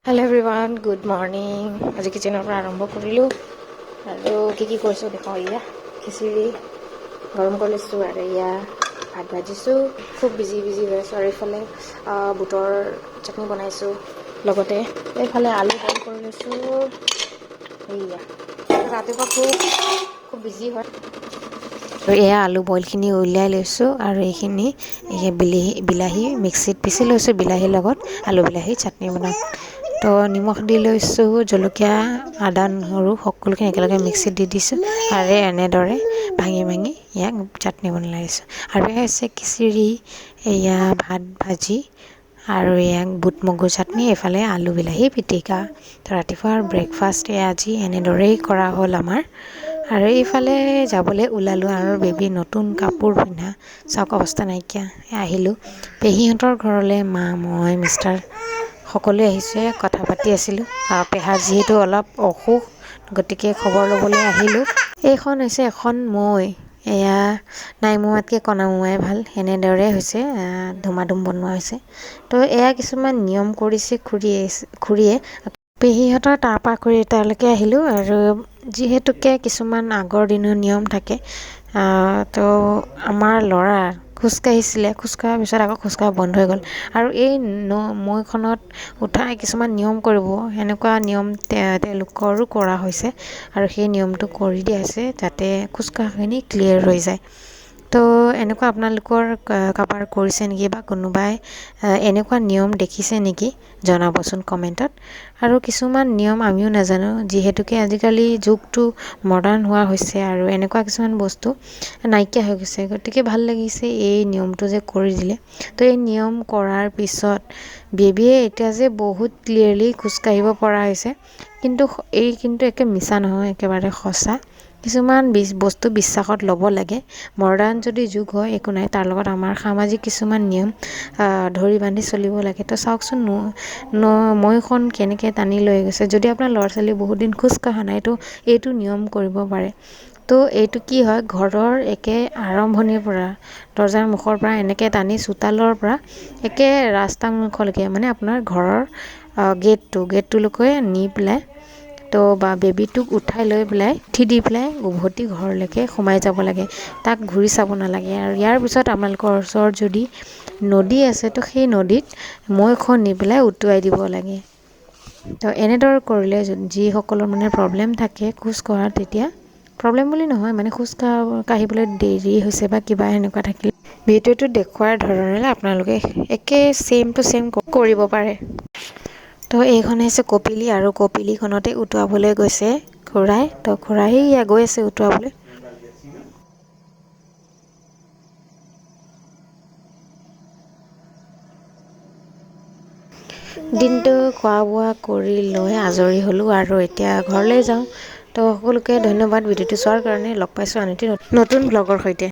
Hello' everyone, good morning. আজি কিচেনৰ পৰা আৰম্ভ কৰিলোঁ আৰু কি কৰিছোঁ দেখাওঁ। এয়া খিচিৰি গৰম কৰি লৈছোঁ আৰু এয়া ভাত ভাজিছোঁ। খুব বিজি হৈ আছোঁ আৰু এইফালে বুটৰ চাটনি বনাইছোঁ, লগতে এইফালে আলু বইল কৰি লৈছোঁ। এয়া ৰাতিপুৱা খুব বিজি হয় আৰু এয়া আলু বইলখিনি উলিয়াই লৈছোঁ আৰু এইখিনি বিলাহী মিক্সিত পিচি লৈছোঁ। বিলাহীৰ লগত আলু বিলাহী চাটনি বনাম। তো নিমখ দি লৈছোঁ, জলকীয়া, আদা, নহৰু সকলোখিনি একেলগে মিক্সিত দি দিছোঁ আৰু এনেদৰে ভাঙি ইয়াক চাটনি বনাই লৈছোঁ। আৰু এয়া হৈছে খিচিৰি, এয়া ভাত ভাজি আৰু এয়া বুট মগু চাটনি, এইফালে আলু বিলাহী পিটিকা। তো ৰাতিপুৱাৰ ব্ৰেকফাষ্ট আজি এনেদৰেই কৰা হ'ল আমাৰ। আৰু এইফালে যাবলৈ ওলালোঁ আৰু বেবী নতুন কাপোৰ পিন্ধা চাওক, অৱস্থা নাইকিয়া। আহিলোঁ পেহীহঁতৰ ঘৰলৈ, মা, মই, মিষ্টাৰ সকলোৱে আহিছে। কথা পাতি আছিলোঁ। পেহাৰ যিহেতু অলপ অসুখ, গতিকে খবৰ ল'বলৈ আহিলোঁ। এইখন হৈছে এখন মৈ, এয়া নাই মোৱাতকৈ কণা মোৱাই ভাল, এনেদৰে হৈছে ধুমাধুম বনোৱা হৈছে। তো এয়া কিছুমান নিয়ম কৰিছে খুৰীয়ে। পেহীহঁতৰ তাৰপৰা কৰি তালৈকে আহিলোঁ আৰু যিহেতুকে কিছুমান আগৰ দিনৰ নিয়ম থাকে। তো আমাৰ ল'ৰা খোজকাঢ়াৰ পিছত আকৌ খোজকাঢ়া বন্ধ হৈ গ'ল আৰু এই মৈখনত উঠাই কিছুমান নিয়ম কৰিব, সেনেকুৱা নিয়ম তেওঁলোকৰো কৰা হৈছে আৰু সেই নিয়মটো কৰি দিয়া হৈছে যাতে খোজকঢ়াখিনি ক্লিয়াৰ হৈ যায়। তো এনেকুৱা আপোনালোকৰ কাৰোবাৰ কৰিছে নেকি বা কোনোবাই এনেকুৱা নিয়ম দেখিছে নেকি, জনাবচোন কমেণ্টত। আৰু কিছুমান নিয়ম আমিও নাজানো, যিহেতুকে আজিকালি যুগটো মডাৰ্ণ হোৱা হৈছে আৰু এনেকুৱা কিছুমান বস্তু নাইকিয়া হৈ গৈছে। গতিকে ভাল লাগিছে এই নিয়মটো যে কৰি দিলে। তো এই নিয়ম কৰাৰ পিছত বেবীয়ে এতিয়া যে বহুত ক্লিয়াৰলি খোজকাঢ়িব পৰা হৈছে, কিন্তু একে মিছা নহয়, একেবাৰে সঁচা। কিছুমান বস্তু বিশ্বাসত ল'ব লাগে। মডাৰ্ণ যদি যুগ হয় একো নাই, তাৰ লগত আমাৰ সামাজিক কিছুমান নিয়ম ধৰি বান্ধি চলিব লাগে। তো চাওকচোন মৈখন কেনেকৈ টানি লৈ গৈছে। যদি আপোনাৰ ল'ৰা ছোৱালী বহুত দিন খোজকঢ়া নাই, তো এইটো নিয়ম কৰিব পাৰে। তো এইটো কি হয়, ঘৰৰ একে আৰম্ভণিৰ পৰা, দৰজাৰ মুখৰ পৰা এনেকৈ টানি চোতালৰ পৰা একে ৰাস্তা মুখলৈকে, মানে আপোনাৰ ঘৰৰ গেটটোলৈকে নি পেলাই, তো বা বেবীটোক উঠাই লৈ পেলাই দি পেলাই উভতি ঘৰলৈকে সোমাই যাব লাগে। তাক ঘূৰি চাব নালাগে। আৰু ইয়াৰ পিছত আপোনালোকৰ ওচৰত যদি নদী আছে, তো সেই নদীত মৈখন নি পেলাই উটুৱাই দিব লাগে। তো এনেদৰে কৰিলে যিসকলৰ মানে প্ৰব্লেম থাকে খোজকঢ়াৰ, তেতিয়া প্ৰব্লেম বুলি নহয়, মানে খোজকাঢ়িবলৈ দেৰি হৈছে বা কিবা সেনেকুৱা থাকিলে ভিডিঅ'টো দেখুওৱাৰ ধৰণে আপোনালোকে একে ছেম টু ছেম কৰিব পাৰে। তো এইখন হৈছে কপিলি আৰু কপিলিখনতে উটুৱাবলৈ গৈছে খুৰাই। তো খুৰাই গৈ আছে উটুৱাবলৈ। দিনটো খোৱা বোৱা কৰি লৈ আজৰি হ'লোঁ আৰু এতিয়া ঘৰলৈ যাওঁ। তো সকলোকে ধন্যবাদ ভিডিঅ'টো চোৱাৰ কাৰণে। লগ পাইছোঁ আন এটি নতুন ব্লগৰ সৈতে।